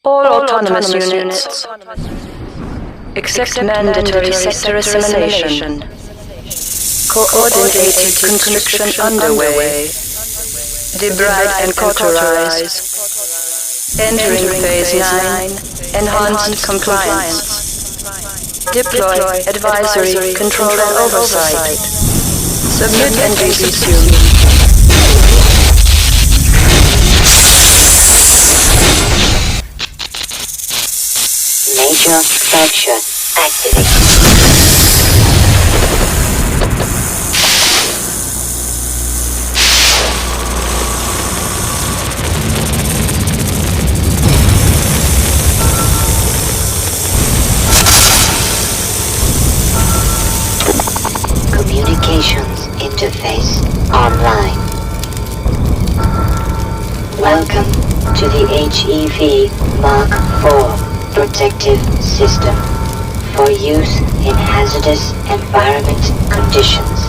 All autonomous units, except mandatory sector assimilation. Coordinated conscription underway. Debride and cauterize. Entering phase 9. Enhanced compliance. Deploy advisory, control and oversight. Submit and be subsumed. Major fracture activated. Communications interface online. Welcome to the HEV Mark IV protective system for use in hazardous environment conditions.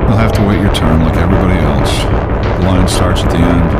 You'll have to wait your turn like everybody else. The line starts at the end.